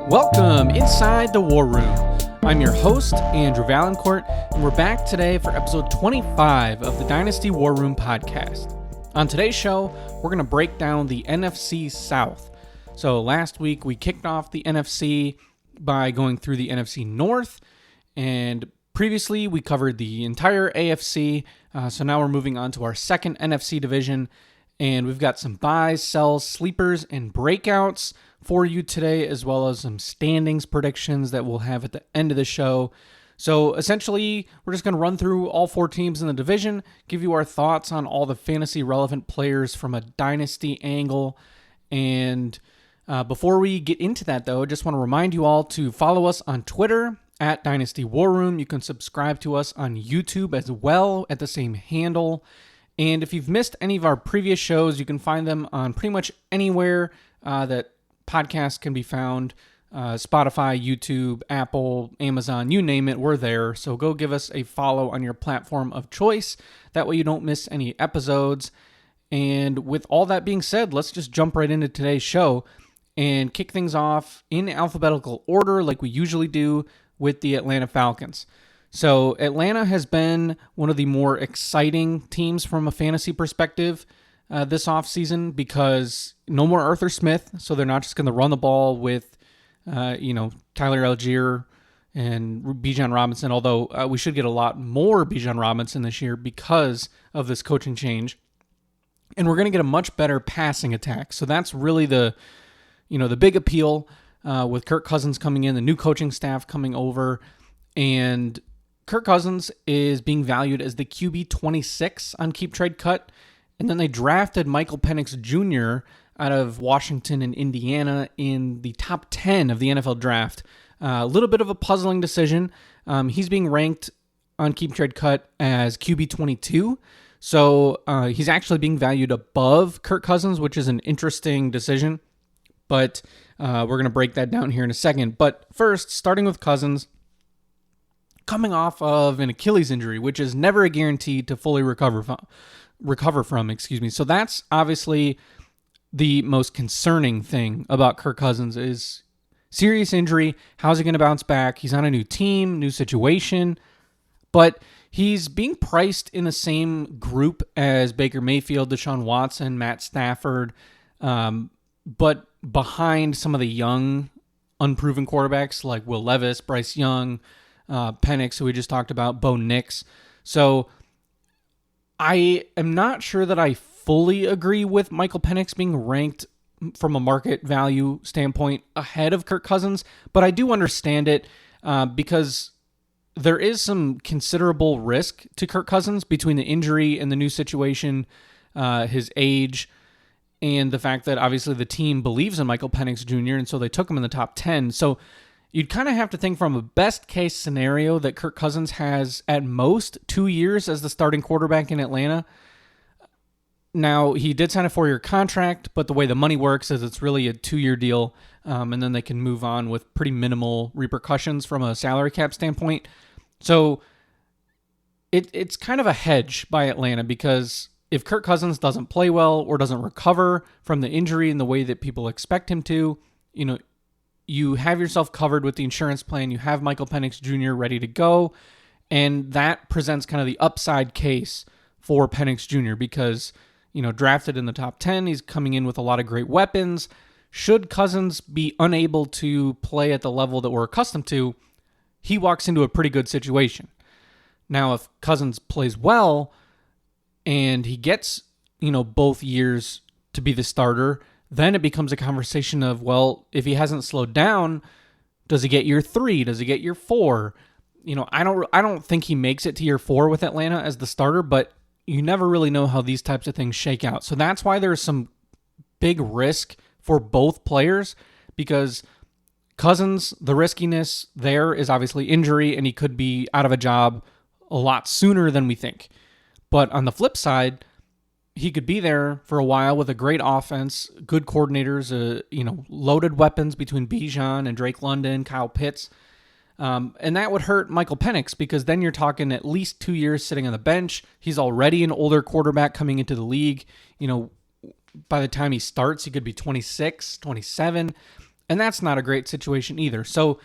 Welcome inside the War Room. I'm your host, Andrew Valancourt, and we're back today for episode 25 of the Dynasty War Room podcast. On today's show, we're going to break down the NFC South. So last week, we kicked off the NFC by going through the NFC North, and previously, we covered the entire AFC, so now we're moving on to our second NFC division, and we've got some buys, sells, sleepers, and breakouts for you today, as well as some standings predictions that we'll have at the end of the show. So essentially, we're just going to run through all four teams in the division, give you our thoughts on all the fantasy relevant players from a dynasty angle. And before we get into that, though, I just want to remind you all to follow us on Twitter at Dynasty War Room. You can subscribe to us on YouTube as well at the same handle. And if you've missed any of our previous shows, you can find them on pretty much anywhere that podcasts can be found. Spotify, YouTube, Apple, Amazon, you name it, we're there. So go give us a follow on your platform of choice. That way you don't miss any episodes. And with all that being said, let's just jump right into today's show and kick things off in alphabetical order like we usually do with the Atlanta Falcons. So Atlanta has been one of the more exciting teams from a fantasy perspective this offseason because no more Arthur Smith, so they're not just going to run the ball with, Tyler Algier and Bijan Robinson, although we should get a lot more Bijan Robinson this year because of this coaching change. And we're going to get a much better passing attack. So that's really the big appeal with Kirk Cousins coming in, the new coaching staff coming over, and Kirk Cousins is being valued as the QB 26 on Keep Trade Cut. And then they drafted Michael Penix Jr. out of Washington and Indiana in the top 10 of the NFL draft. A little bit of a puzzling decision. He's being ranked on Keep Trade Cut as QB 22. So he's actually being valued above Kirk Cousins, which is an interesting decision. But we're going to break that down here in a second. But first, starting with Cousins, coming off of an Achilles injury, which is never a guarantee to fully recover from. So that's obviously the most concerning thing about Kirk Cousins is serious injury. How's he going to bounce back? He's on a new team, new situation, but he's being priced in the same group as Baker Mayfield, Deshaun Watson, Matt Stafford, but behind some of the young, unproven quarterbacks like Will Levis, Bryce Young, Penix, who we just talked about, Bo Nix. So I am not sure that I fully agree with Michael Penix being ranked from a market value standpoint ahead of Kirk Cousins, but I do understand it because there is some considerable risk to Kirk Cousins between the injury and the new situation, his age, and the fact that obviously the team believes in Michael Penix Jr., and so they took him in the top 10. So you'd kind of have to think from a best-case scenario that Kirk Cousins has at most 2 years as the starting quarterback in Atlanta. Now, he did sign a 4-year contract, but the way the money works is it's really a 2-year deal, and then they can move on with pretty minimal repercussions from a salary cap standpoint. So it's kind of a hedge by Atlanta because if Kirk Cousins doesn't play well or doesn't recover from the injury in the way that people expect him to, you have yourself covered with the insurance plan. You have Michael Penix Jr. ready to go, and that presents kind of the upside case for Penix Jr. because, drafted in the top 10, he's coming in with a lot of great weapons. Should Cousins be unable to play at the level that we're accustomed to, he walks into a pretty good situation. Now, if Cousins plays well and he gets, both years to be the starter, then it becomes a conversation of, well, if he hasn't slowed down, does he get year 3? Does he get year 4? I don't think he makes it to year 4 with Atlanta as the starter, but you never really know how these types of things shake out. So that's why there's some big risk for both players because Cousins, the riskiness there is obviously injury, and he could be out of a job a lot sooner than we think. But on the flip side, he could be there for a while with a great offense, good coordinators, loaded weapons between Bijan and Drake London, Kyle Pitts. And that would hurt Michael Penix because then you're talking at least 2 years sitting on the bench. He's already an older quarterback coming into the league. By the time he starts, he could be 26, 27. And that's not a great situation either. So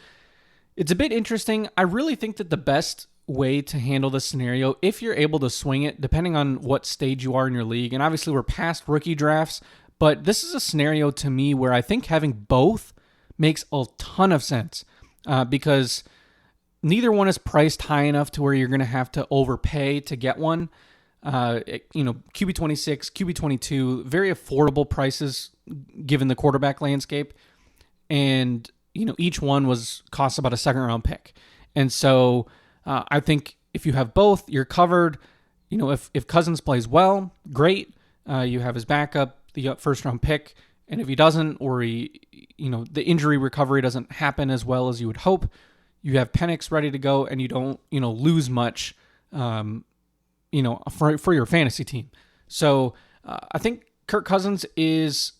it's a bit interesting. I really think that the best way to handle this scenario, if you're able to swing it, depending on what stage you are in your league, and obviously we're past rookie drafts, but this is a scenario to me where I think having both makes a ton of sense because neither one is priced high enough to where you're going to have to overpay to get one. QB26, QB22, very affordable prices given the quarterback landscape. And, each one costs about a second round pick. And so I think if you have both, you're covered. If Cousins plays well, great. You have his backup, the first round pick. And if he doesn't, or the injury recovery doesn't happen as well as you would hope, you have Penix ready to go, and you don't, lose much, for your fantasy team. So I think Kirk Cousins is,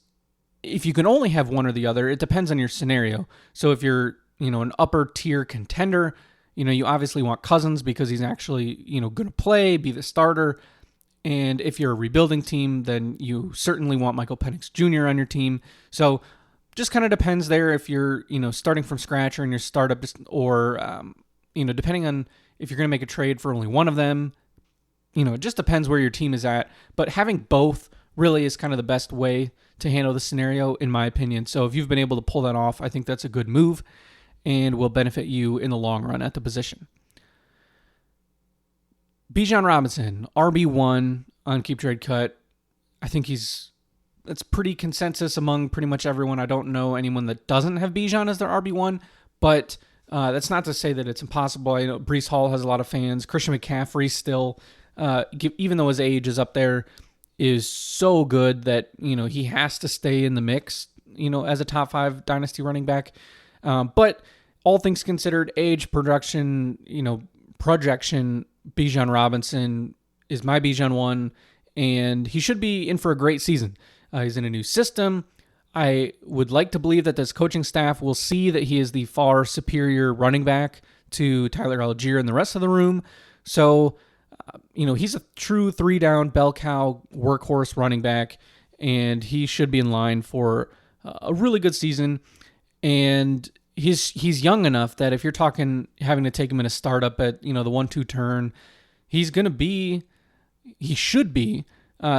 if you can only have one or the other, it depends on your scenario. So if you're, an upper tier contender, you obviously want Cousins because he's actually, going to play, be the starter. And if you're a rebuilding team, then you certainly want Michael Penix Jr. on your team. So just kind of depends there if you're, starting from scratch or in your startup, or, depending on if you're going to make a trade for only one of them, it just depends where your team is at. But having both really is kind of the best way to handle the scenario, in my opinion. So if you've been able to pull that off, I think that's a good move and will benefit you in the long run at the position. Bijan Robinson, RB1 on Keep Trade Cut. I think that's pretty consensus among pretty much everyone. I don't know anyone that doesn't have Bijan as their RB1, but that's not to say that it's impossible. I know Breece Hall has a lot of fans. Christian McCaffrey still, even though his age is up there, is so good that, he has to stay in the mix, as a top 5 dynasty running back. But all things considered, age, projection, Bijan Robinson is my Bijan 1, and he should be in for a great season. He's in a new system. I would like to believe that this coaching staff will see that he is the far superior running back to Tyler Algier and the rest of the room. So, he's a true 3-down bell cow workhorse running back, and he should be in line for a really good season. And he's young enough that if you're talking having to take him in a startup at, the 1-2 turn, he should be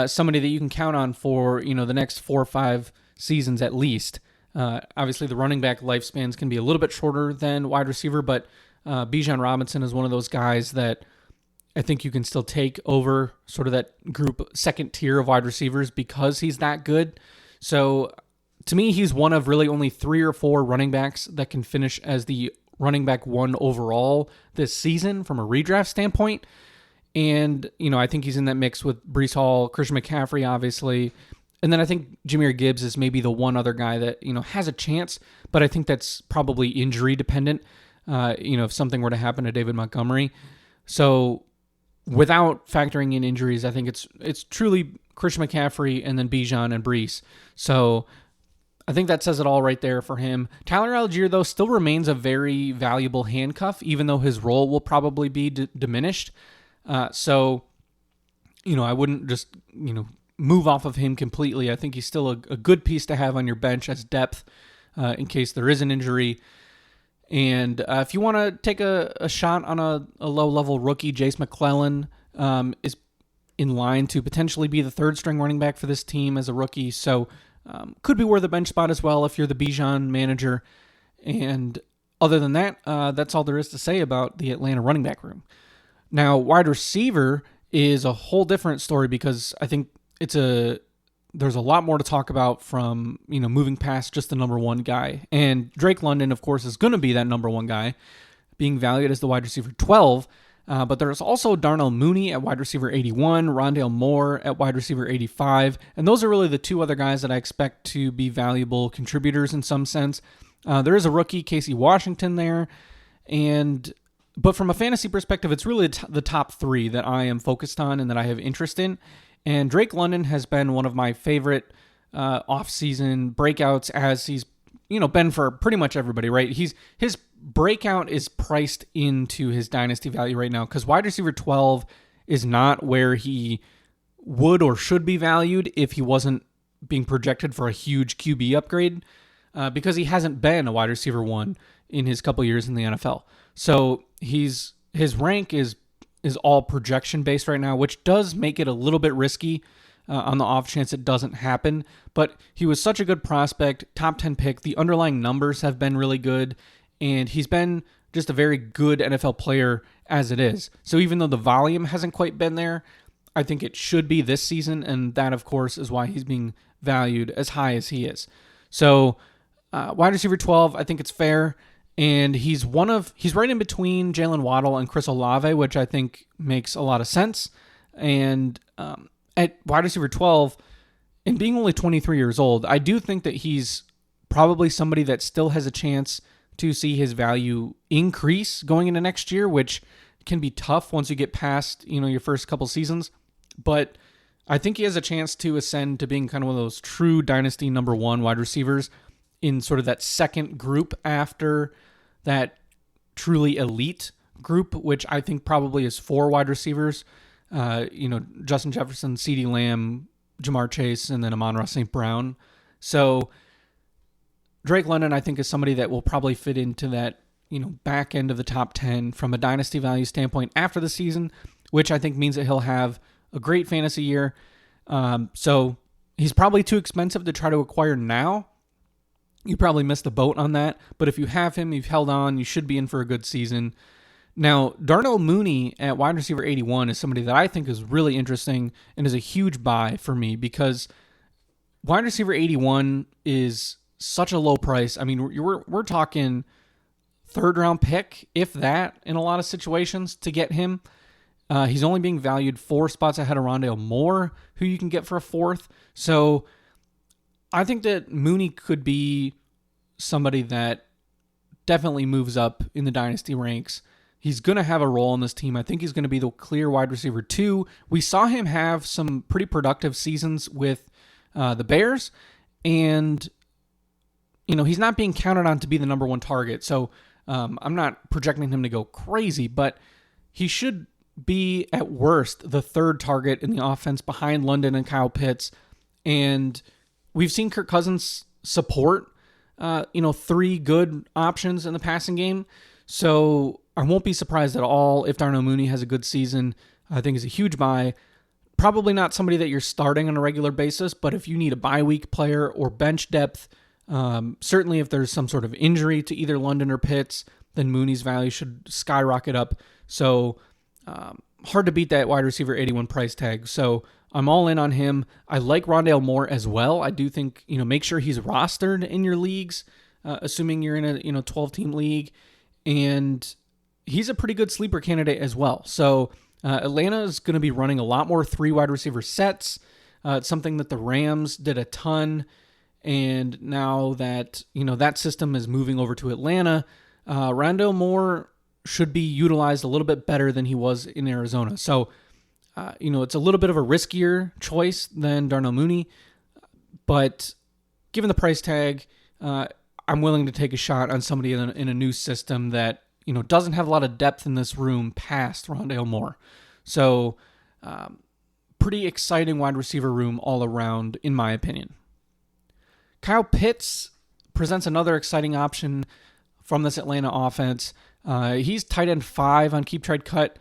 somebody that you can count on for, the next 4 or 5 seasons at least. Obviously, the running back lifespans can be a little bit shorter than wide receiver, but Bijan Robinson is one of those guys that I think you can still take over sort of that group second tier of wide receivers because he's that good. So to me, he's one of really only 3 or 4 running backs that can finish as the running back 1 overall this season from a redraft standpoint. And, I think he's in that mix with Breece Hall, Christian McCaffrey, obviously. And then I think Jahmyr Gibbs is maybe the one other guy that, has a chance, but I think that's probably injury dependent, if something were to happen to David Montgomery. So without factoring in injuries, I think it's truly Christian McCaffrey and then Bijan and Breece. So I think that says it all right there for him. Tyler Algier, though, still remains a very valuable handcuff, even though his role will probably be diminished. So, I wouldn't just, move off of him completely. I think he's still a good piece to have on your bench as depth in case there is an injury. And if you want to take a shot on a low-level rookie, Jace McClellan is in line to potentially be the third-string running back for this team as a rookie. So could be worth a bench spot as well if you're the Bijan manager. And other than that, that's all there is to say about the Atlanta running back room. Now, wide receiver is a whole different story because I think there's a lot more to talk about from, moving past just the number 1 guy. And Drake London, of course, is going to be that number 1 guy, being valued as the wide receiver 12. But there's also Darnell Mooney at wide receiver 81, Rondale Moore at wide receiver 85. And those are really the 2 other guys that I expect to be valuable contributors in some sense. There is a rookie, Casey Washington, there. But from a fantasy perspective, it's really the top 3 that I am focused on and that I have interest in. And Drake London has been one of my favorite off-season breakouts, as he's been for pretty much everybody, right? His breakout is priced into his dynasty value right now because wide receiver 12 is not where he would or should be valued if he wasn't being projected for a huge QB upgrade. because he hasn't been a wide receiver one in his couple years in the NFL. So his rank is all projection based right now, which does make it a little bit risky on the off chance it doesn't happen. But he was such a good prospect, top 10 pick. The underlying numbers have been really good, and he's been just a very good NFL player as it is. So even though the volume hasn't quite been there, I think it should be this season, and that, of course, is why he's being valued as high as he is. So wide receiver 12, I think it's fair. And he's right in between Jalen Waddle and Chris Olave, which I think makes a lot of sense. And at wide receiver 12, and being only 23 years old, I do think that he's probably somebody that still has a chance to see his value increase going into next year, which can be tough once you get past, your first couple seasons. But I think he has a chance to ascend to being kind of one of those true dynasty number one wide receivers in sort of that second group after that truly elite group, which I think probably is 4 wide receivers. Justin Jefferson, CeeDee Lamb, Jamar Chase, and then Amon-Ra St. Brown. So Drake London, I think, is somebody that will probably fit into that, back end of the top 10 from a dynasty value standpoint after the season, which I think means that he'll have a great fantasy year. So he's probably too expensive to try to acquire now. You probably missed the boat on that, but if you have him, you've held on, you should be in for a good season. Now, Darnell Mooney at wide receiver 81 is somebody that I think is really interesting and is a huge buy for me because wide receiver 81 is such a low price. I mean, we're talking third round pick, if that, in a lot of situations to get him. He's only being valued 4 spots ahead of Rondale Moore, who you can get for a 4th. So I think that Mooney could be somebody that definitely moves up in the dynasty ranks. He's going to have a role in this team. I think he's going to be the clear wide receiver 2. We saw him have some pretty productive seasons with the Bears, and he's not being counted on to be the number 1 target. So I'm not projecting him to go crazy, but he should be at worst the 3rd target in the offense behind London and Kyle Pitts. And we've seen Kirk Cousins support, 3 good options in the passing game. So I won't be surprised at all if Darnell Mooney has a good season. I think he's a huge buy. Probably not somebody that you're starting on a regular basis, but if you need a bye week player or bench depth, certainly if there's some sort of injury to either London or Pitts, then Mooney's value should skyrocket up. So hard to beat that wide receiver 81 price tag. So I'm all in on him. I like Rondale Moore as well. I do think, make sure he's rostered in your leagues, assuming you're in a 12-team league. And he's a pretty good sleeper candidate as well. So Atlanta is going to be running a lot more 3 wide receiver sets. It's something that the Rams did a ton. And now that, that system is moving over to Atlanta, Rondale Moore should be utilized a little bit better than he was in Arizona. So, it's a little bit of a riskier choice than Darnell Mooney, but given the price tag, I'm willing to take a shot on somebody in a new system that, doesn't have a lot of depth in this room past Rondale Moore. So, pretty exciting wide receiver room all around, in my opinion. Kyle Pitts presents another exciting option from this Atlanta offense. He's tight end 5 on Keep Trade Cut,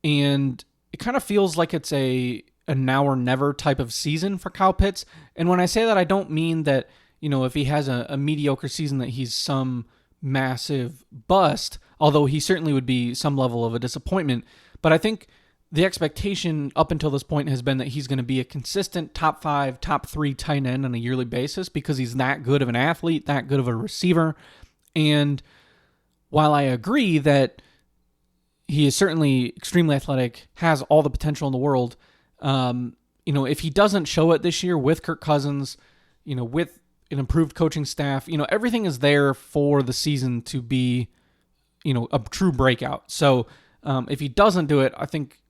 and it kind of feels like it's a now or never type of season for Kyle Pitts. And when I say that, I don't mean that, if he has a mediocre season that he's some massive bust, although he certainly would be some level of a disappointment. But I think the expectation up until this point has been that he's going to be a consistent top 5, top 3 tight end on a yearly basis because he's that good of an athlete, that good of a receiver. And while I agree that he is certainly extremely athletic, has all the potential in the world, if he doesn't show it this year with Kirk Cousins, with an improved coaching staff, everything is there for the season to be, a true breakout. So if he doesn't do it, I think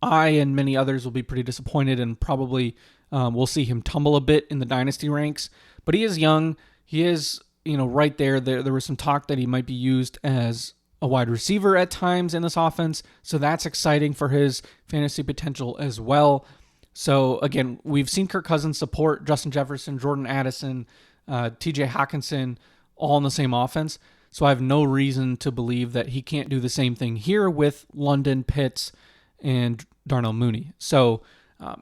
I and many others will be pretty disappointed and probably we'll see him tumble a bit in the dynasty ranks. But he is young. He is, right there. There was some talk that he might be used as a wide receiver at times in this offense. So that's exciting for his fantasy potential as well. So again, we've seen Kirk Cousins support Justin Jefferson, Jordan Addison, TJ Hawkinson, all in the same offense. So I have no reason to believe that he can't do the same thing here with London, Pitts, and Darnell Mooney. So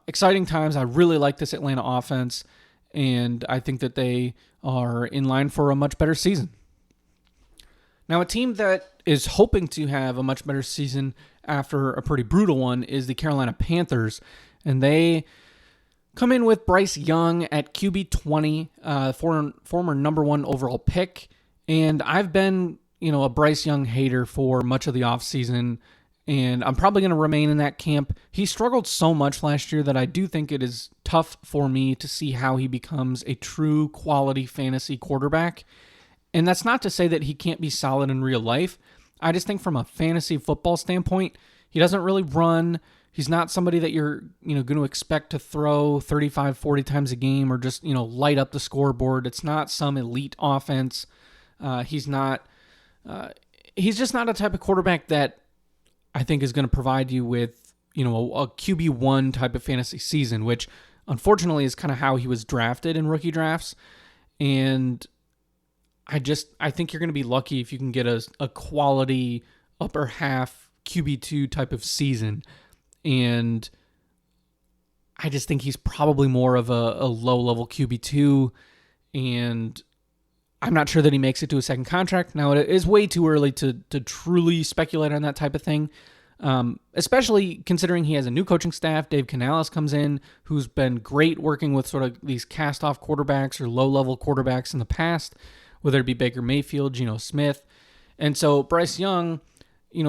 exciting times. I really like this Atlanta offense, and I think that they are in line for a much better season. Now, a team that is hoping to have a much better season after a pretty brutal one is the Carolina Panthers, and they come in with Bryce Young at QB 20, former number 1 overall pick, and I've been, a Bryce Young hater for much of the offseason, and I'm probably going to remain in that camp. He struggled so much last year that I do think it is tough for me to see how he becomes a true quality fantasy quarterback. And that's not to say that he can't be solid in real life. I just think from a fantasy football standpoint, he doesn't really run. He's not somebody that you're, going to expect to throw 35, 40 times a game or just, light up the scoreboard. It's not some elite offense. He's just not a type of quarterback that I think is going to provide you with, a QB1 type of fantasy season, which unfortunately is kind of how he was drafted in rookie drafts. And I think you're going to be lucky if you can get a quality upper half QB2 type of season. And I just think he's probably more of a low-level QB2, and I'm not sure that he makes it to a second contract. Now, it is way too early to truly speculate on that type of thing, especially considering he has a new coaching staff. Dave Canales comes in, who's been great working with sort of these cast-off quarterbacks or low-level quarterbacks in the past, whether it be Baker Mayfield, Geno Smith. And so Bryce Young,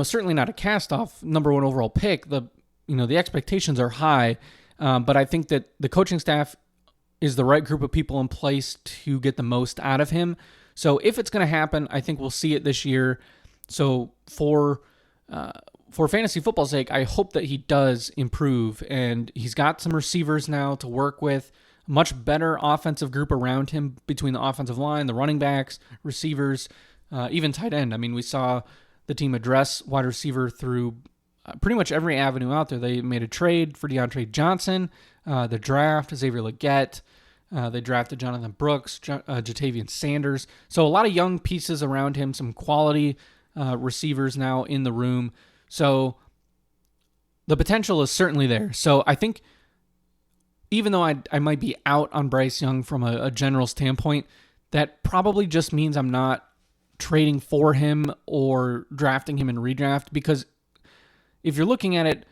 certainly not a cast-off number 1 overall pick. The expectations are high, but I think that the coaching staff is the right group of people in place to get the most out of him. So if it's going to happen, I think we'll see it this year. So for fantasy football's sake, I hope that he does improve, and he's got some receivers now to work with, a much better offensive group around him between the offensive line, the running backs, receivers, even tight end. I mean, we saw the team address wide receiver through pretty much every avenue out there. They made a trade for DeAndre Johnson, the draft, Xavier Legette. They drafted Jonathan Brooks, Jatavian Sanders. So a lot of young pieces around him, some quality receivers now in the room. So the potential is certainly there. So I think even though I might be out on Bryce Young from a general standpoint, that probably just means I'm not trading for him or drafting him in redraft, because if you're looking at it,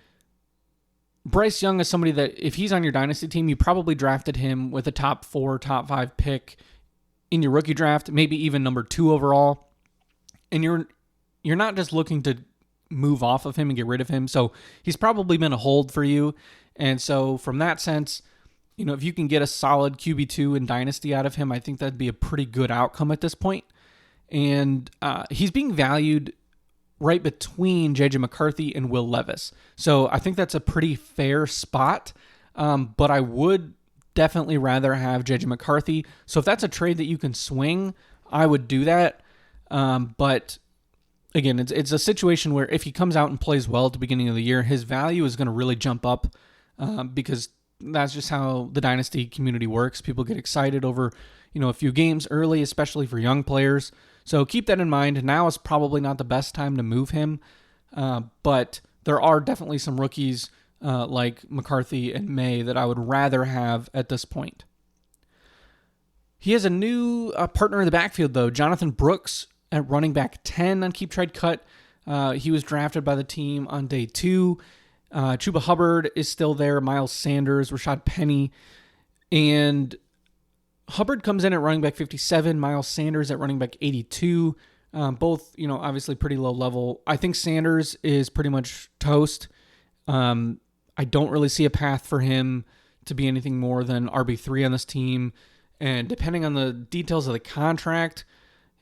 Bryce Young is somebody that if he's on your dynasty team, you probably drafted him with a top 4, top 5 pick in your rookie draft, maybe even number 2 overall. And you're not just looking to move off of him and get rid of him. So he's probably been a hold for you. And so from that sense, if you can get a solid QB2 in dynasty out of him, I think that'd be a pretty good outcome at this point. And he's being valued right between J.J. McCarthy and Will Levis. So I think that's a pretty fair spot, but I would definitely rather have J.J. McCarthy. So if that's a trade that you can swing, I would do that. But again, it's a situation where if he comes out and plays well at the beginning of the year, his value is going to really jump up because that's just how the dynasty community works. People get excited over, a few games early, especially for young players. So keep that in mind. Now is probably not the best time to move him, but there are definitely some rookies like McCarthy and May that I would rather have at this point. He has a new partner in the backfield, though, Jonathan Brooks at running back 10 on Keep Trade Cut. He was drafted by the team on day 2. Chuba Hubbard is still there, Miles Sanders, Rashad Penny, and Hubbard comes in at running back 57, Miles Sanders at running back 82. Both, obviously pretty low level. I think Sanders is pretty much toast. I don't really see a path for him to be anything more than RB3 on this team. And depending on the details of the contract,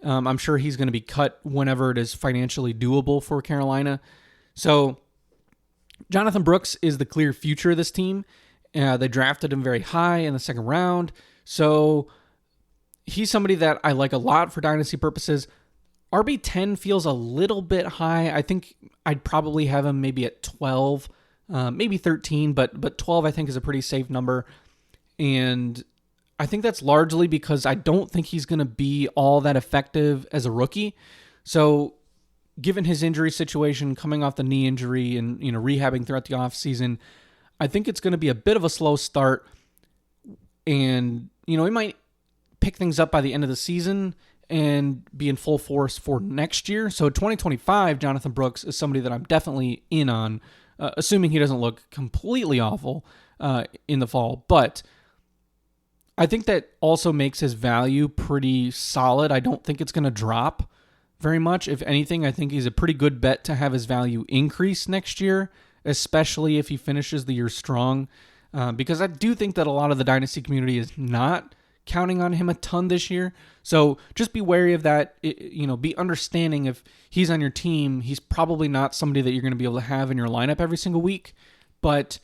I'm sure he's going to be cut whenever it is financially doable for Carolina. So Jonathan Brooks is the clear future of this team. They drafted him very high in the second round. So he's somebody that I like a lot for dynasty purposes. RB10 feels a little bit high. I think I'd probably have him maybe at 12, maybe 13, but 12 I think is a pretty safe number. And I think that's largely because I don't think he's going to be all that effective as a rookie. So given his injury situation, coming off the knee injury and, rehabbing throughout the offseason, I think it's going to be a bit of a slow start. And, he might pick things up by the end of the season and be in full force for next year. So 2025, Jonathan Brooks is somebody that I'm definitely in on, assuming he doesn't look completely awful in the fall. But I think that also makes his value pretty solid. I don't think it's going to drop very much. If anything, I think he's a pretty good bet to have his value increase next year, especially if he finishes the year strong. Because I do think that a lot of the Dynasty community is not counting on him a ton this year. So just be wary of that. Be understanding if he's on your team, he's probably not somebody that you're going to be able to have in your lineup every single week. But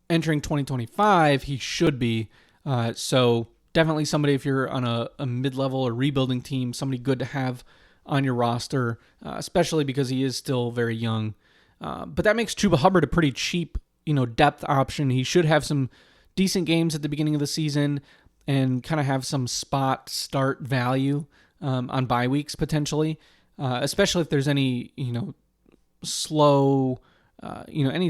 entering 2025, he should be. So definitely somebody, if you're on a mid-level or rebuilding team, somebody good to have on your roster, especially because he is still very young. But that makes Chuba Hubbard a pretty cheap, depth option. He should have some decent games at the beginning of the season and kind of have some spot start value on bye weeks potentially, especially if there's any, any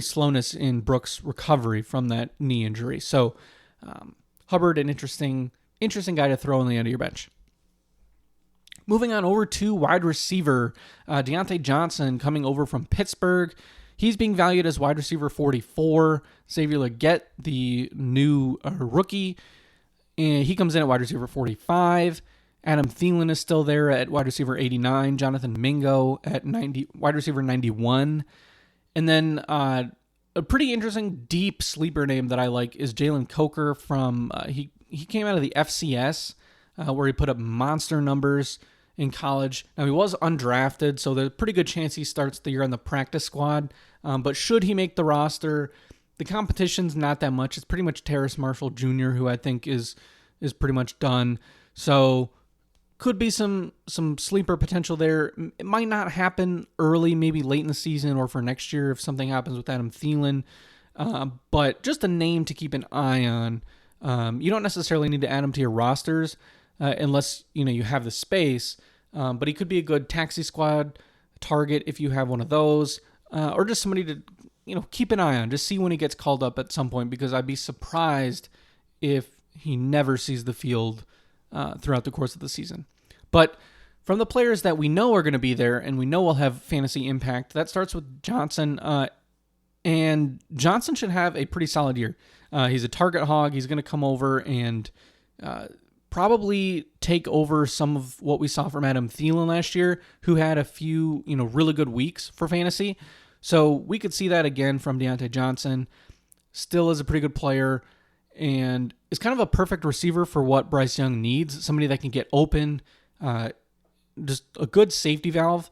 slowness in Brooks' recovery from that knee injury. So Hubbard, an interesting guy to throw on the end of your bench. Moving on over to wide receiver, Deontay Johnson coming over from Pittsburgh. He's being valued as wide receiver 44. Xavier Legette, the new rookie, and he comes in at wide receiver 45. Adam Thielen is still there at wide receiver 89. Jonathan Mingo at wide receiver 91. And then a pretty interesting deep sleeper name that I like is Jalen Coker from he came out of the FCS where he put up monster numbers in college. Now, he was undrafted, so there's a pretty good chance he starts the year on the practice squad. But should he make the roster, the competition's not that much. It's pretty much Terrace Marshall Jr., who I think is pretty much done. So could be some sleeper potential there. It might not happen early, maybe late in the season or for next year if something happens with Adam Thielen. But just a name to keep an eye on. You don't necessarily need to add him to your rosters unless you have the space. But he could be a good taxi squad target if you have one of those, or just somebody to keep an eye on. Just see when he gets called up at some point, because I'd be surprised if he never sees the field throughout the course of the season. But from the players that we know are going to be there and we know will have fantasy impact, that starts with Johnson. And Johnson should have a pretty solid year. He's a target hog. He's going to come over and probably take over some of what we saw from Adam Thielen last year, who had a few, really good weeks for fantasy. So we could see that again from Deontay Johnson. Still is a pretty good player and is kind of a perfect receiver for what Bryce Young needs. Somebody that can get open, just a good safety valve.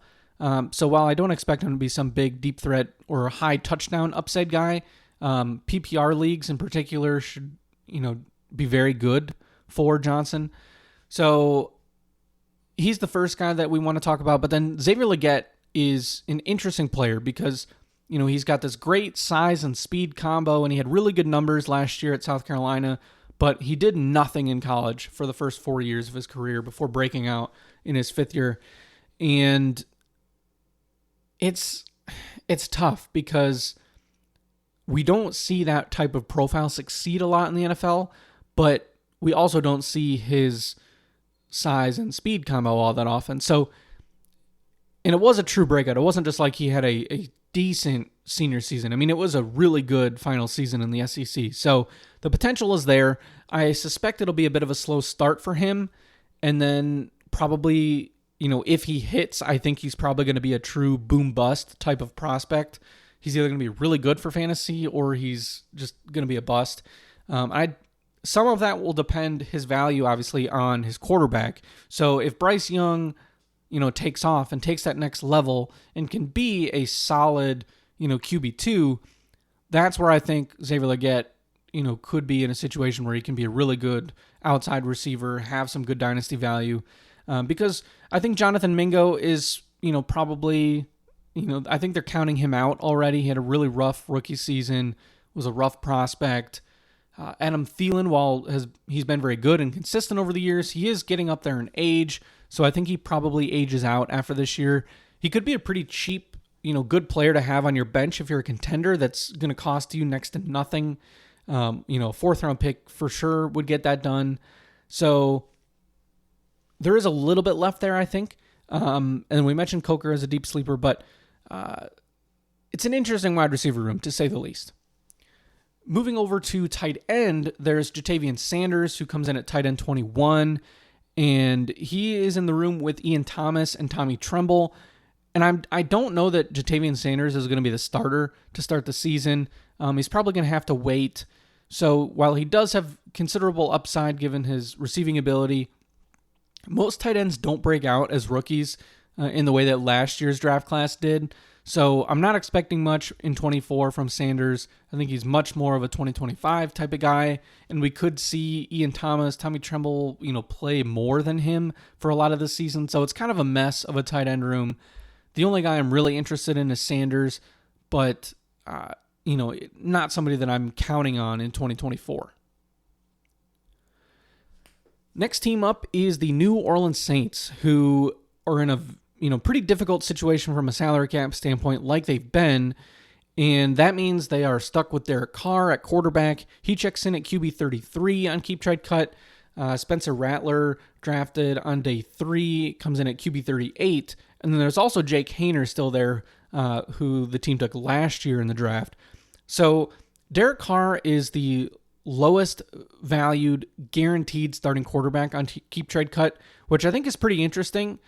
So while I don't expect him to be some big deep threat or a high touchdown upside guy, PPR leagues in particular should, be very good for Johnson. So he's the first guy that we want to talk about. But then Xavier Legette is an interesting player because, he's got this great size and speed combo, and he had really good numbers last year at South Carolina, but he did nothing in college for the first 4 years of his career before breaking out in his fifth year. And it's tough because we don't see that type of profile succeed a lot in the NFL, but we also don't see his size and speed combo all that often. So, and it was a true breakout. It wasn't just like he had a decent senior season. I mean, it was a really good final season in the SEC. So the potential is there. I suspect it'll be a bit of a slow start for him. And then probably, if he hits, I think he's probably going to be a true boom bust type of prospect. He's either going to be really good for fantasy or he's just going to be a bust. Some of that will depend his value, obviously, on his quarterback. So if Bryce Young, takes off and takes that next level and can be a solid, QB2, that's where I think Xavier Legette, could be in a situation where he can be a really good outside receiver, have some good dynasty value. Because I think Jonathan Mingo is, probably, I think they're counting him out already. He had a really rough rookie season, was a rough prospect. Adam Thielen, while he's been very good and consistent over the years, he is getting up there in age, so I think he probably ages out after this year. He could be a pretty cheap, good player to have on your bench if you're a contender that's going to cost you next to nothing. A fourth-round pick for sure would get that done. So there is a little bit left there, I think. And we mentioned Coker as a deep sleeper, but it's an interesting wide receiver room, to say the least. Moving over to tight end, there's Jatavian Sanders, who comes in at tight end 21, and he is in the room with Ian Thomas and Tommy Tremble. And I don't know that Jatavian Sanders is going to be the starter to start the season. He's probably going to have to wait. So while he does have considerable upside given his receiving ability, most tight ends don't break out as rookies in the way that last year's draft class did. So I'm not expecting much in 24 from Sanders. I think he's much more of a 2025 type of guy, and we could see Ian Thomas, Tommy Tremble, play more than him for a lot of the season. So it's kind of a mess of a tight end room. The only guy I'm really interested in is Sanders, but not somebody that I'm counting on in 2024. Next team up is the New Orleans Saints, who are in a pretty difficult situation from a salary cap standpoint, like they've been, and that means they are stuck with Derek Carr at quarterback. He checks in at QB 33 on Keep Trade Cut. Spencer Rattler, drafted on day 3, comes in at QB 38, and then there's also Jake Haener still there, who the team took last year in the draft. So Derek Carr is the lowest valued guaranteed starting quarterback on Keep Trade Cut, which I think is pretty interesting.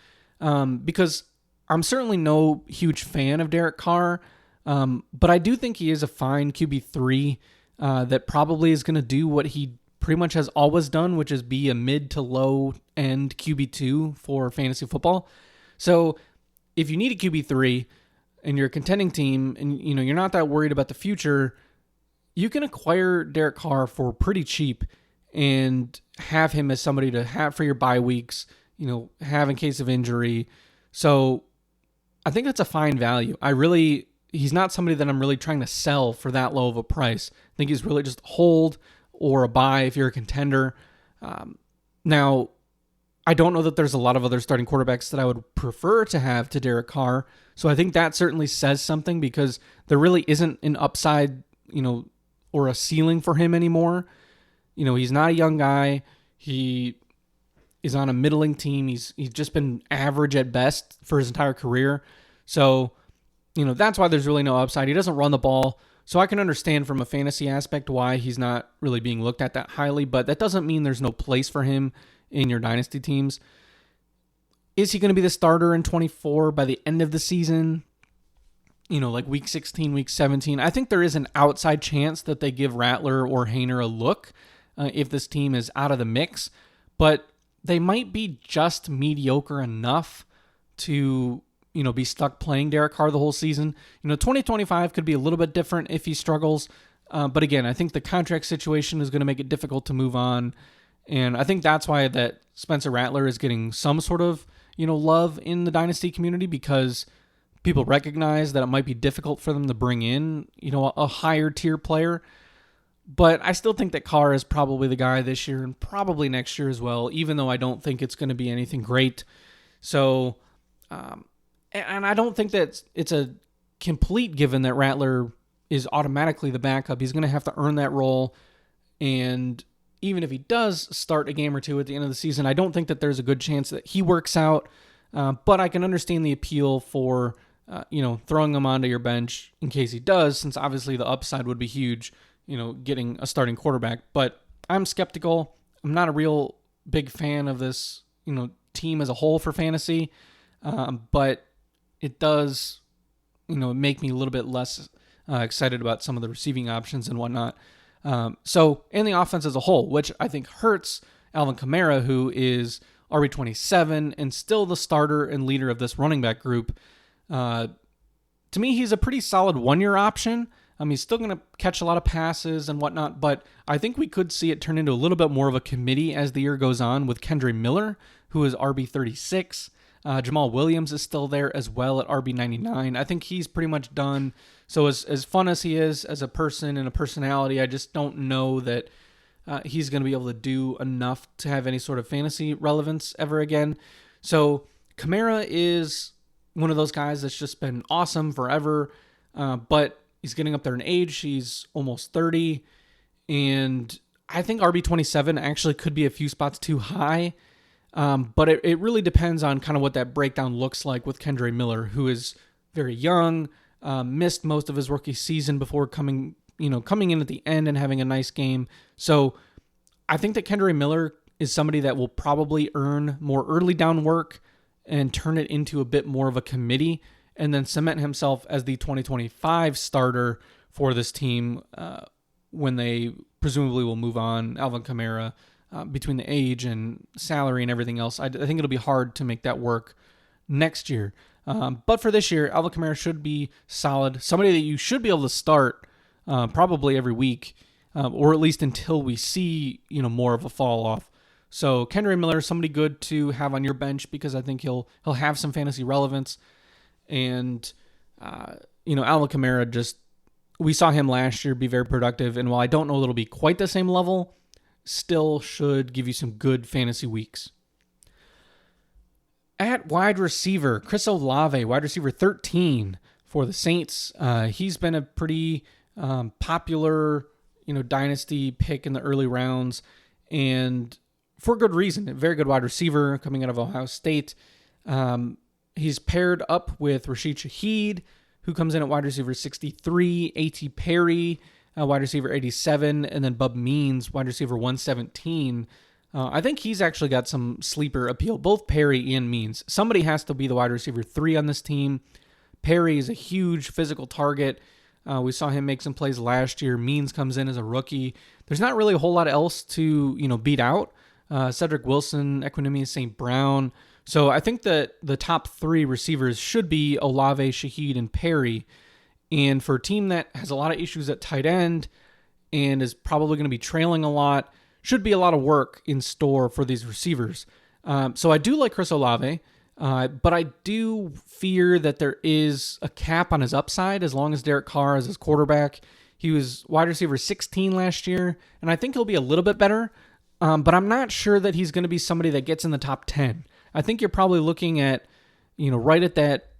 Because I'm certainly no huge fan of Derek Carr, but I do think he is a fine QB3 that probably is going to do what he pretty much has always done, which is be a mid to low end QB2 for fantasy football. So if you need a QB3 and you're a contending team and you're not that worried about the future, you can acquire Derek Carr for pretty cheap and have him as somebody to have for your bye weeks, have in case of injury. So I think that's a fine value. He's not somebody that I'm really trying to sell for that low of a price. I think he's really just hold or a buy if you're a contender. Now, I don't know that there's a lot of other starting quarterbacks that I would prefer to have to Derek Carr. So I think that certainly says something because there really isn't an upside, or a ceiling for him anymore. He's not a young guy. He is on a middling team. He's just been average at best for his entire career. So, that's why there's really no upside. He doesn't run the ball. So I can understand from a fantasy aspect why he's not really being looked at that highly, but that doesn't mean there's no place for him in your dynasty teams. Is he going to be the starter in 24 by the end of the season? Like week 16, week 17. I think there is an outside chance that they give Rattler or Haener a look if this team is out of the mix, but they might be just mediocre enough to, be stuck playing Derek Carr the whole season. 2025 could be a little bit different if he struggles. But again, I think the contract situation is going to make it difficult to move on. And I think that's why that Spencer Rattler is getting some sort of, love in the dynasty community because people recognize that it might be difficult for them to bring in, a higher tier player. But I still think that Carr is probably the guy this year and probably next year as well, even though I don't think it's going to be anything great. So, and I don't think that it's a complete given that Rattler is automatically the backup. He's going to have to earn that role. And even if he does start a game or two at the end of the season, I don't think that there's a good chance that he works out. But I can understand the appeal for, throwing him onto your bench in case he does, since obviously the upside would be huge, getting a starting quarterback. But I'm skeptical. I'm not a real big fan of this, team as a whole for fantasy. But it does, make me a little bit less excited about some of the receiving options and whatnot. So in the offense as a whole, which I think hurts Alvin Kamara, who is RB27 and still the starter and leader of this running back group. To me, he's a pretty solid one-year option. He's still going to catch a lot of passes and whatnot, but I think we could see it turn into a little bit more of a committee as the year goes on with Kendre Miller, who is RB36. Jamal Williams is still there as well at RB99. I think he's pretty much done. So as fun as he is as a person and a personality, I just don't know that he's going to be able to do enough to have any sort of fantasy relevance ever again. So Kamara is one of those guys that's just been awesome forever, but he's getting up there in age. He's almost 30, and I think RB27 actually could be a few spots too high, but it really depends on kind of what that breakdown looks like with Kendre Miller, who is very young, missed most of his rookie season before coming in at the end and having a nice game. So I think that Kendre Miller is somebody that will probably earn more early down work and turn it into a bit more of a committee, and then cement himself as the 2025 starter for this team when they presumably will move on Alvin Kamara between the age and salary and everything else. I think it'll be hard to make that work next year. But for this year, Alvin Kamara should be solid. Somebody that you should be able to start probably every week, or at least until we see more of a fall off. So Kendre Miller is somebody good to have on your bench because I think he'll have some fantasy relevance. And Alvin Kamara, we saw him last year be very productive, and while I don't know that it'll be quite the same level, still should give you some good fantasy weeks. At wide receiver, Chris Olave, wide receiver 13 for the Saints. He's been a pretty popular dynasty pick in the early rounds, and for good reason. A very good wide receiver coming out of Ohio State. He's paired up with Rashid Shaheed, who comes in at wide receiver 63, A.T. Perry, wide receiver 87, and then Bub Means, wide receiver 117. I think he's actually got some sleeper appeal, both Perry and Means. Somebody has to be the wide receiver 3 on this team. Perry is a huge physical target. We saw him make some plays last year. Means comes in as a rookie. There's not really a whole lot else to beat out. Cedric Wilson, Equinemius St. Brown. So I think that the top 3 receivers should be Olave, Shaheed, and Perry. And for a team that has a lot of issues at tight end and is probably going to be trailing a lot, should be a lot of work in store for these receivers. So I do like Chris Olave, but I do fear that there is a cap on his upside as long as Derek Carr is his quarterback. He was wide receiver 16 last year, and I think he'll be a little bit better. But I'm not sure that he's going to be somebody that gets in the top 10. I think you're probably looking at, right at that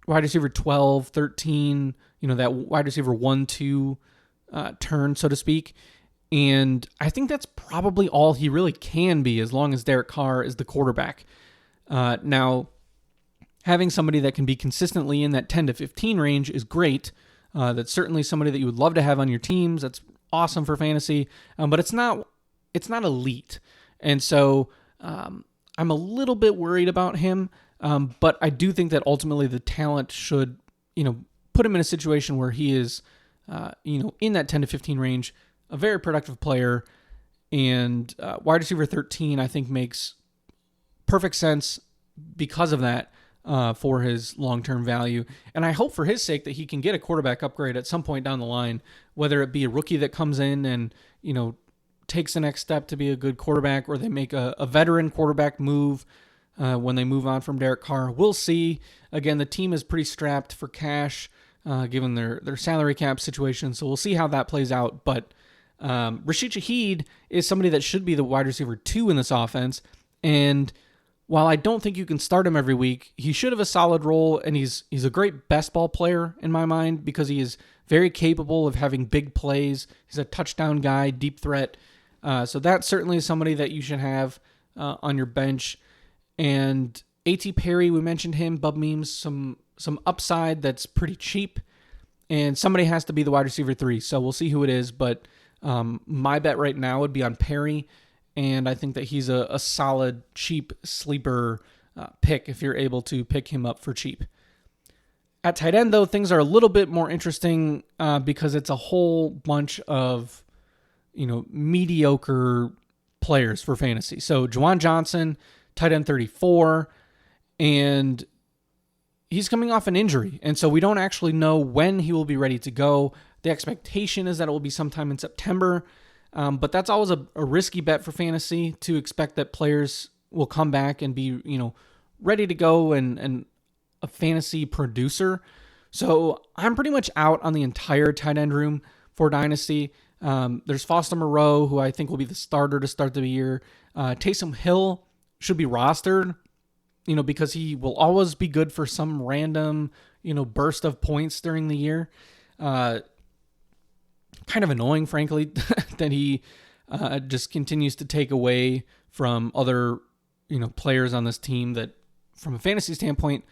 wide receiver 12, 13, that wide receiver 1-2 turn, so to speak. And I think that's probably all he really can be as long as Derek Carr is the quarterback. Now, having somebody that can be consistently in that 10 to 15 range is great. That's certainly somebody that you would love to have on your teams. That's awesome for fantasy. But it's not elite. And so I'm a little bit worried about him, but I do think that ultimately the talent should, put him in a situation where he is, in that 10 to 15 range, a very productive player. And wide receiver 13, I think, makes perfect sense because of that for his long-term value. And I hope for his sake that he can get a quarterback upgrade at some point down the line, whether it be a rookie that comes in and, takes the next step to be a good quarterback, or they make a veteran quarterback move when they move on from Derek Carr. We'll see. Again, the team is pretty strapped for cash given their salary cap situation, so we'll see how that plays out. But Rashid Shaheed is somebody that should be the wide receiver 2 in this offense, and while I don't think you can start him every week, he should have a solid role, and he's a great best ball player in my mind because he is very capable of having big plays. He's a touchdown guy, deep threat. So that certainly is somebody that you should have on your bench. And A.T. Perry, we mentioned him, Bub Memes, some upside that's pretty cheap. And somebody has to be the wide receiver 3, so we'll see who it is. But my bet right now would be on Perry, and I think that he's a solid, cheap sleeper pick if you're able to pick him up for cheap. At tight end, though, things are a little bit more interesting because it's a whole bunch of mediocre players for fantasy. So Juwan Johnson, tight end 34, and he's coming off an injury. And so we don't actually know when he will be ready to go. The expectation is that it will be sometime in September. But that's always a risky bet for fantasy to expect that players will come back and be, ready to go and a fantasy producer. So I'm pretty much out on the entire tight end room for Dynasty. There's Foster Moreau, who I think will be the starter to start the year. Taysom Hill should be rostered, because he will always be good for some random, burst of points during the year. Kind of annoying, frankly, that he just continues to take away from other, players on this team that, from a fantasy standpoint,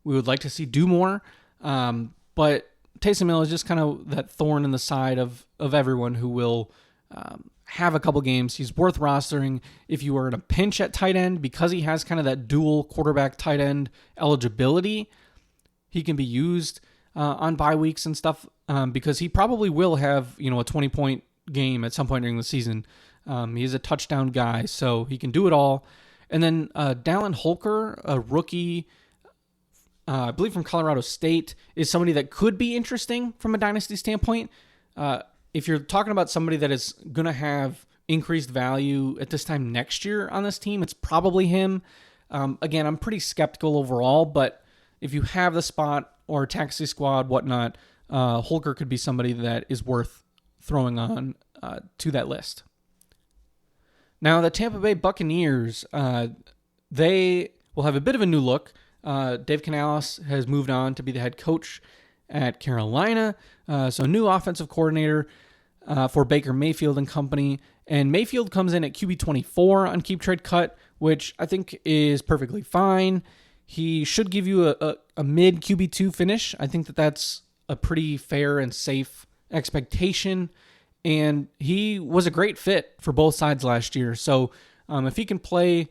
we would like to see do more. But Taysom Hill is just kind of that thorn in the side of everyone who will have a couple games. He's worth rostering if you are in a pinch at tight end, because he has kind of that dual quarterback tight end eligibility. He can be used on bye weeks and stuff because he probably will have, a 20-point game at some point during the season. He is a touchdown guy, so he can do it all. And then Dallin Holker, a rookie, I believe from Colorado State, is somebody that could be interesting from a dynasty standpoint. If you're talking about somebody that is going to have increased value at this time next year on this team, it's probably him. Again, I'm pretty skeptical overall, but if you have the spot or taxi squad, whatnot, Holker could be somebody that is worth throwing on to that list. Now, the Tampa Bay Buccaneers, they will have a bit of a new look. Dave Canales has moved on to be the head coach at Carolina. So new offensive coordinator for Baker Mayfield and company. And Mayfield comes in at QB 24 on Keep Trade Cut, which I think is perfectly fine. He should give you a mid QB2 finish. I think that's a pretty fair and safe expectation. And he was a great fit for both sides last year. So if he can play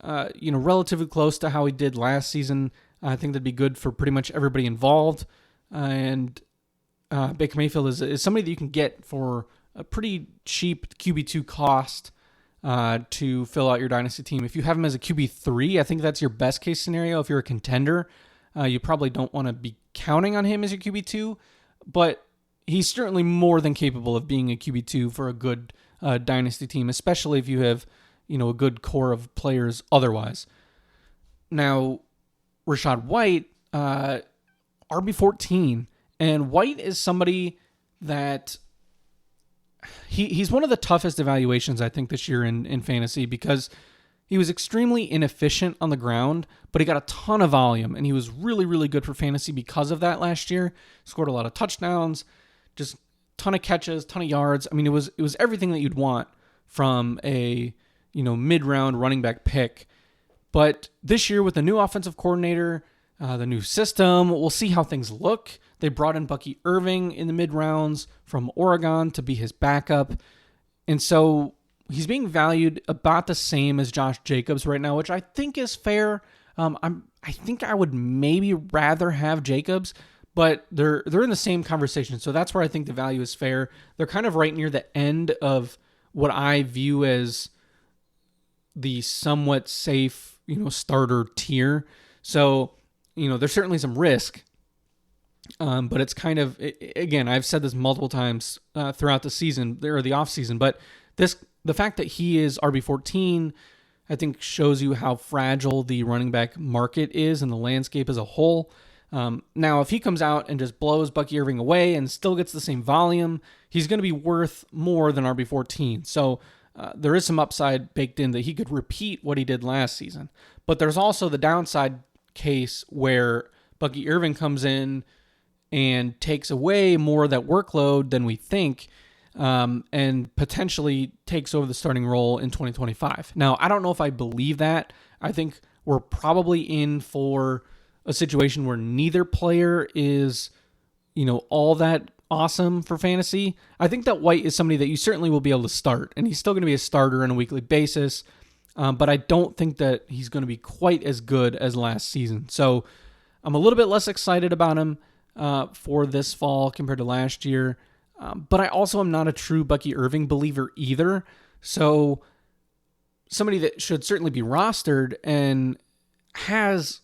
relatively close to how he did last season, I think that'd be good for pretty much everybody involved. And Baker Mayfield is somebody that you can get for a pretty cheap QB2 cost to fill out your dynasty team. If you have him as a QB3, I think that's your best case scenario. If you're a contender, you probably don't want to be counting on him as your QB2, but he's certainly more than capable of being a QB2 for a good dynasty team, especially if you have a good core of players otherwise. Now, Rachaad White, RB14, and White is somebody that he's one of the toughest evaluations, I think, this year in fantasy, because he was extremely inefficient on the ground, but he got a ton of volume, and he was really, really good for fantasy because of that last year. Scored a lot of touchdowns, just ton of catches, ton of yards. I mean, it was everything that you'd want from a mid-round running back pick. But this year with the new offensive coordinator, the new system, we'll see how things look. They brought in Bucky Irving in the mid-rounds from Oregon to be his backup. And so he's being valued about the same as Josh Jacobs right now, which I think is fair. I think I would maybe rather have Jacobs, but they're in the same conversation. So that's where I think the value is fair. They're kind of right near the end of what I view as the somewhat safe, starter tier. So, there's certainly some risk, but it's kind of, again, I've said this multiple times throughout the season or the off season, but the fact that he is RB14, I think shows you how fragile the running back market is and the landscape as a whole. Now, if he comes out and just blows Bucky Irving away and still gets the same volume, he's going to be worth more than RB14. So there is some upside baked in that he could repeat what he did last season. But there's also the downside case where Bucky Irving comes in and takes away more of that workload than we think, and potentially takes over the starting role in 2025. Now, I don't know if I believe that. I think we're probably in for a situation where neither player is, all that awesome for fantasy. I think that White is somebody that you certainly will be able to start, and he's still going to be a starter on a weekly basis, but I don't think that he's going to be quite as good as last season. So I'm a little bit less excited about him for this fall compared to last year, but I also am not a true Bucky Irving believer either. So somebody that should certainly be rostered and has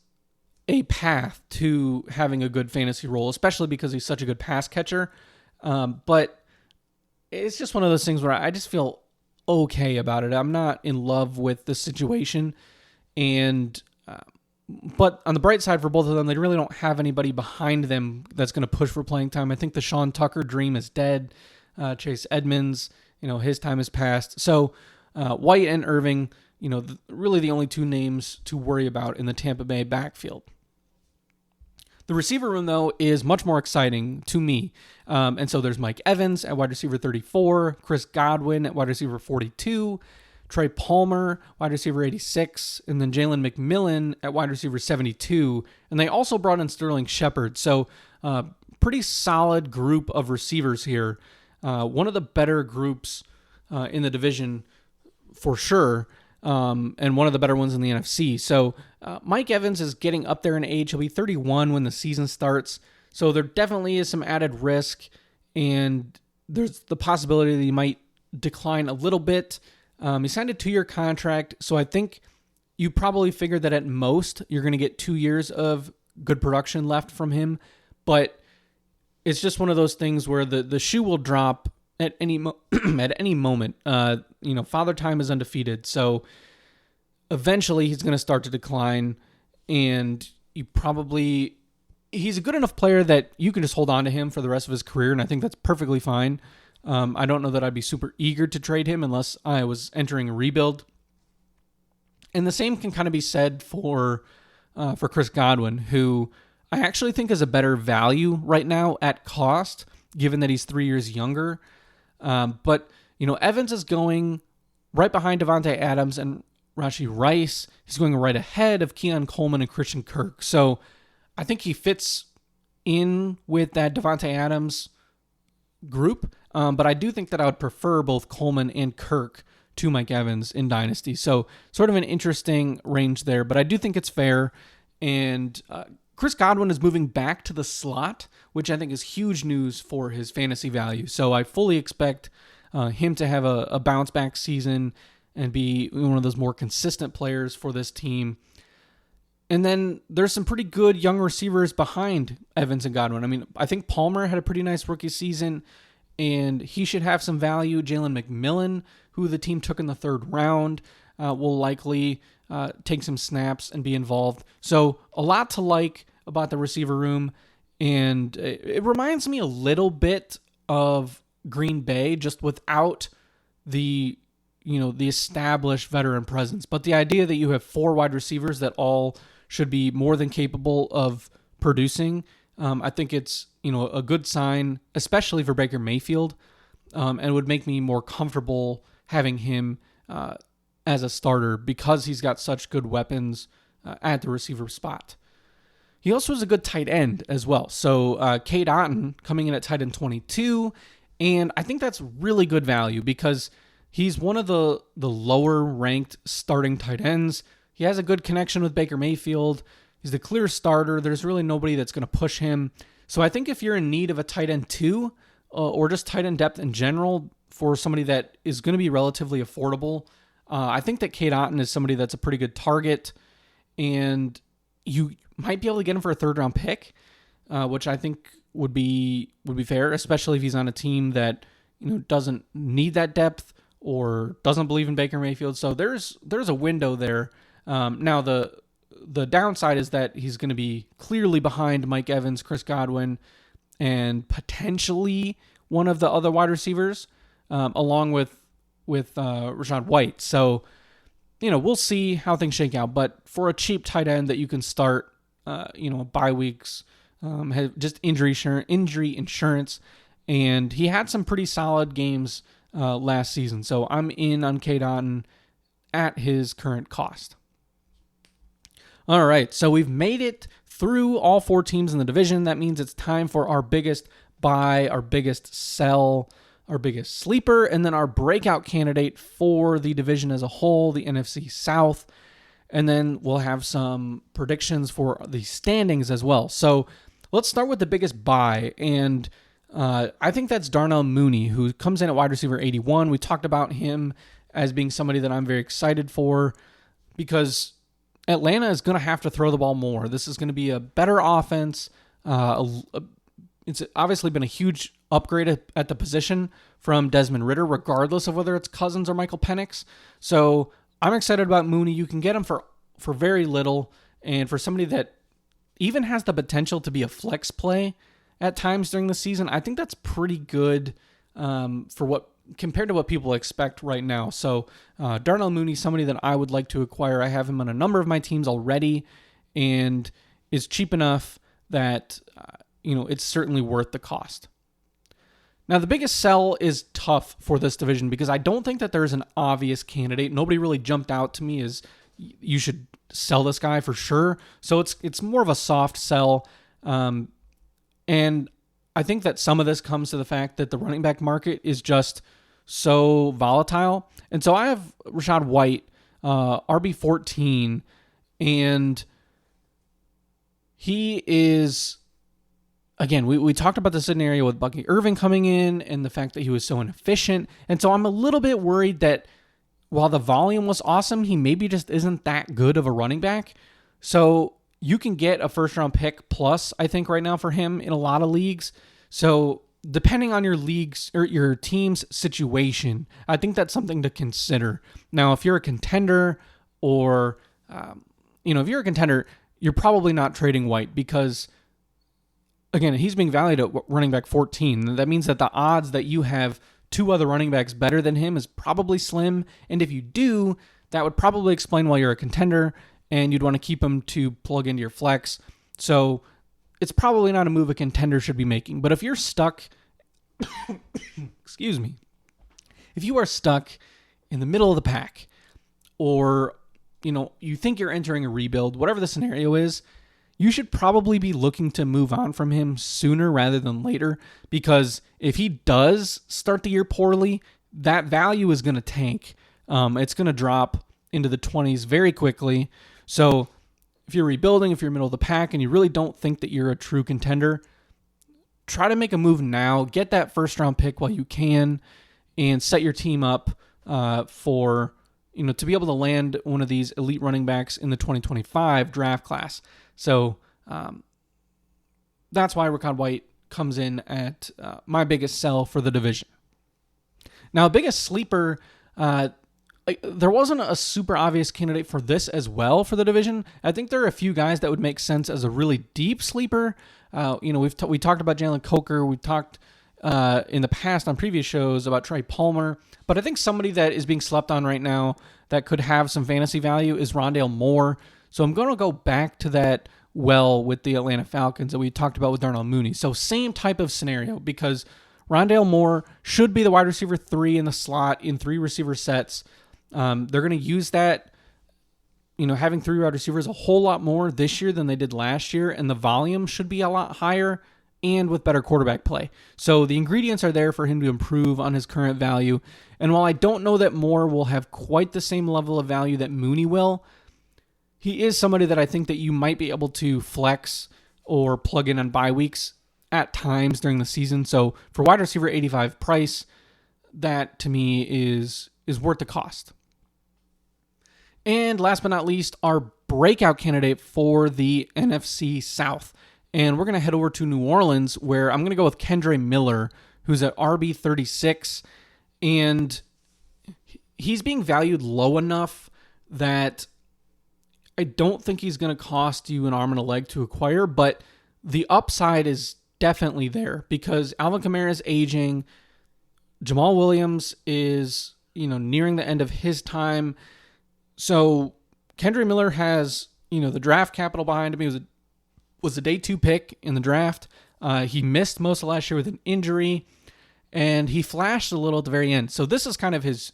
a path to having a good fantasy role, especially because he's such a good pass catcher. But it's just one of those things where I just feel okay about it. I'm not in love with the situation. And But on the bright side for both of them, they really don't have anybody behind them that's going to push for playing time. I think the Sean Tucker dream is dead. Chase Edmonds, his time has passed. So White and Irving, really the only two names to worry about in the Tampa Bay backfield. The receiver room, though, is much more exciting to me. And so there's Mike Evans at wide receiver 34, Chris Godwin at wide receiver 42, Trey Palmer, wide receiver 86, and then Jalen McMillan at wide receiver 72. And they also brought in Sterling Shepard. So pretty solid group of receivers here. One of the better groups in the division for sure. And one of the better ones in the NFC. So Mike Evans is getting up there in age. He'll be 31 when the season starts. So there definitely is some added risk, and there's the possibility that he might decline a little bit. He signed a 2-year contract, so I think you probably figured that at most you're going to get 2 years of good production left from him. But it's just one of those things where the shoe will drop at any moment. Father Time is undefeated, so eventually he's going to start to decline, and he's a good enough player that you can just hold on to him for the rest of his career, and I think that's perfectly fine. I don't know that I'd be super eager to trade him unless I was entering a rebuild. And the same can kind of be said for Chris Godwin, who I actually think is a better value right now at cost, given that he's 3 years younger. But Evans is going right behind Devontae Adams and Rashee Rice. He's going right ahead of Keon Coleman and Christian Kirk. So I think he fits in with that Devontae Adams group. But I do think that I would prefer both Coleman and Kirk to Mike Evans in Dynasty. So sort of an interesting range there, but I do think it's fair. And Chris Godwin is moving back to the slot, which I think is huge news for his fantasy value. So I fully expect him to have a bounce back season and be one of those more consistent players for this team. And then there's some pretty good young receivers behind Evans and Godwin. I mean, I think Palmer had a pretty nice rookie season, and he should have some value. Jalen McMillan, who the team took in the 3rd round, will likely take some snaps and be involved. So a lot to like about the receiver room, and it reminds me a little bit of Green Bay, just without the established veteran presence. But the idea that you have 4 wide receivers that all should be more than capable of producing, I think it's a good sign, especially for Baker Mayfield, and would make me more comfortable having him as a starter because he's got such good weapons at the receiver spot. He also is a good tight end as well. So Cade Otton coming in at tight end 22, and I think that's really good value because he's one of the lower ranked starting tight ends. He has a good connection with Baker Mayfield. He's the clear starter. There's really nobody that's going to push him. So I think if you're in need of a tight end 2 or just tight end depth in general for somebody that is going to be relatively affordable, I think that Cade Otton is somebody that's a pretty good target, and you might be able to get him for a 3rd round pick, which I think would be fair, especially if he's on a team that doesn't need that depth or doesn't believe in Baker Mayfield. So there's a window there. Now the downside is that he's going to be clearly behind Mike Evans, Chris Godwin, and potentially one of the other wide receivers, along with Rachaad White. So, we'll see how things shake out. But for a cheap tight end that you can start, bye weeks, have just injury insurance, and he had some pretty solid games last season. So I'm in on Cade Otton at his current cost. All right, so we've made it through all 4 teams in the division. That means it's time for our biggest buy, our biggest sell, our biggest sleeper, and then our breakout candidate for the division as a whole, the NFC South. And then we'll have some predictions for the standings as well. So let's start with the biggest buy, and I think that's Darnell Mooney, who comes in at wide receiver 81. We talked about him as being somebody that I'm very excited for because Atlanta is going to have to throw the ball more. This is going to be a better offense. It's obviously been a huge upgrade at the position from Desmond Ridder, regardless of whether it's Cousins or Michael Penix. So I'm excited about Mooney. You can get him for very little, And for somebody that even has the potential to be a flex play at times during the season, I think that's pretty good for what compared to what people expect right now. So Darnell Mooney, somebody that I would like to acquire. I have him on a number of my teams already, and is cheap enough that it's certainly worth the cost. Now, the biggest sell is tough for this division because I don't think that there's an obvious candidate. Nobody really jumped out to me as you should sell this guy for sure. So it's more of a soft sell. And I think that some of this comes to the fact that the running back market is just so volatile. And so I have Rachaad White, RB14, and he is, again, we talked about the scenario with Bucky Irving coming in and the fact that he was so inefficient. And so I'm a little bit worried that while the volume was awesome, he maybe just isn't that good of a running back. So you can get a first-round pick plus, I think, right now for him in a lot of leagues. So depending on your league's or your team's situation, I think that's something to consider. Now, if you're a contender or, if you're a contender, you're probably not trading White because, again, he's being valued at running back 14. That means that the odds that you have two other running backs better than him is probably slim. And if you do, that would probably explain why you're a contender and you'd want to keep him to plug into your flex. So it's probably not a move a contender should be making. But if you're stuck, excuse me, if you are stuck in the middle of the pack or, you think you're entering a rebuild, whatever the scenario is, you should probably be looking to move on from him sooner rather than later, because if he does start the year poorly, that value is going to tank. It's going to drop into the 20s very quickly. So if you're rebuilding, if you're middle of the pack and you really don't think that you're a true contender, try to make a move now. Get that first round pick while you can and set your team up for, to be able to land one of these elite running backs in the 2025 draft class. So that's why Rachaad White comes in at my biggest sell for the division. Now, biggest sleeper, there wasn't a super obvious candidate for this as well for the division. I think there are a few guys that would make sense as a really deep sleeper. We talked about Jalen Coker. We've talked in the past on previous shows about Trey Palmer. But I think somebody that is being slept on right now that could have some fantasy value is Rondale Moore. So I'm going to go back to that with the Atlanta Falcons that we talked about with Darnell Mooney. So same type of scenario, because Rondale Moore should be the wide receiver 3 in the slot in 3 receiver sets. They're going to use that, having 3 wide receivers a whole lot more this year than they did last year, and the volume should be a lot higher and with better quarterback play. So the ingredients are there for him to improve on his current value. And while I don't know that Moore will have quite the same level of value that Mooney will, he is somebody that I think that you might be able to flex or plug in on bye weeks at times during the season. So for wide receiver 85 price, that to me is worth the cost. And last but not least, our breakout candidate for the NFC South. And we're going to head over to New Orleans, where I'm going to go with Kendre Miller, who's at RB36. And he's being valued low enough that I don't think he's going to cost you an arm and a leg to acquire, but the upside is definitely there because Alvin Kamara is aging. Jamal Williams is, nearing the end of his time. So Kendre Miller has, the draft capital behind him. He was a day 2 pick in the draft. He missed most of last year with an injury, and he flashed a little at the very end. So this is kind of his,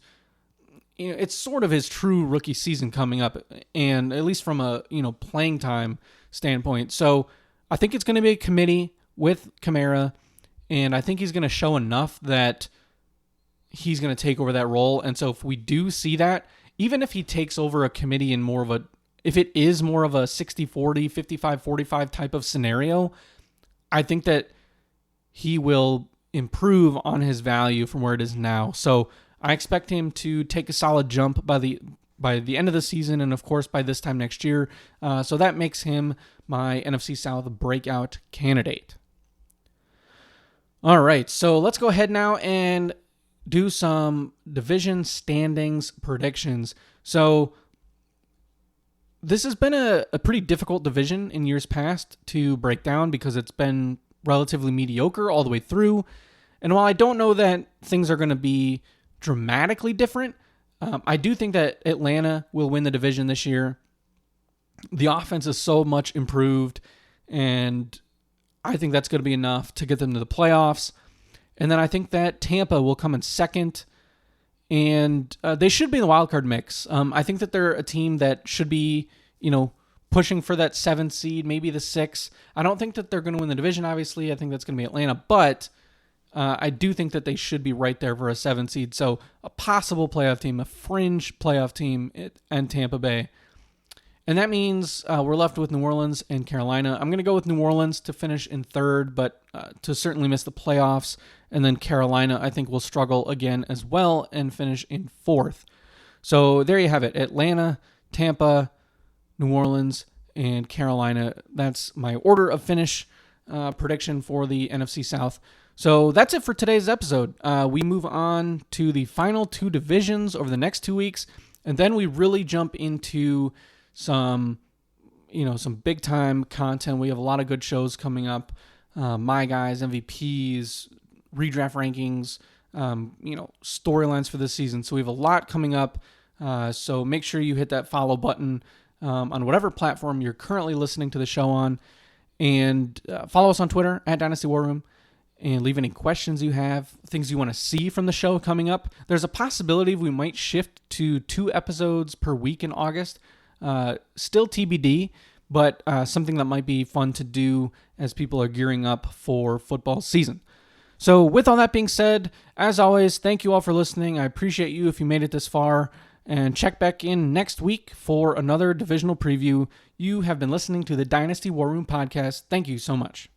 it's sort of his true rookie season coming up, and at least from a, playing time standpoint. So I think it's going to be a committee with Kamara, and I think he's going to show enough that he's going to take over that role. And so if we do see that, even if he takes over a committee in if it is more of a 60-40, 55-45 type of scenario, I think that he will improve on his value from where it is now. So I expect him to take a solid jump by the end of the season, and of course by this time next year. So that makes him my NFC South breakout candidate. All right, so let's go ahead now and do some division standings predictions. So this has been a pretty difficult division in years past to break down because it's been relatively mediocre all the way through. And while I don't know that things are going to be dramatically different, I do think that Atlanta will win the division this year. The offense is so much improved, and I think that's going to be enough to get them to the playoffs. And then I think that Tampa will come in second, and they should be in the wild card mix. I think that they're a team that should be, pushing for that 7th seed, maybe the 6th. I don't think that they're going to win the division, obviously. I think that's going to be Atlanta, but I do think that they should be right there for a 7th seed. So a possible playoff team, a fringe playoff team, and Tampa Bay. And that means we're left with New Orleans and Carolina. I'm going to go with New Orleans to finish in 3rd, but to certainly miss the playoffs. And then Carolina, I think, will struggle again as well and finish in 4th. So there you have it. Atlanta, Tampa, New Orleans, and Carolina. That's my order of finish prediction for the NFC South. So that's it for today's episode. We move on to the final 2 divisions over the next 2 weeks, and then we really jump into some big time content. We have a lot of good shows coming up. My guys, MVPs, redraft rankings, storylines for this season. So we have a lot coming up. So make sure you hit that follow button on whatever platform you're currently listening to the show on, and follow us on Twitter at Dynasty War Room. And leave any questions you have, things you want to see from the show coming up. There's a possibility we might shift to 2 episodes per week in August. Still TBD, but something that might be fun to do as people are gearing up for football season. So with all that being said, as always, thank you all for listening. I appreciate you if you made it this far. And check back in next week for another divisional preview. You have been listening to the Dynasty War Room podcast. Thank you so much.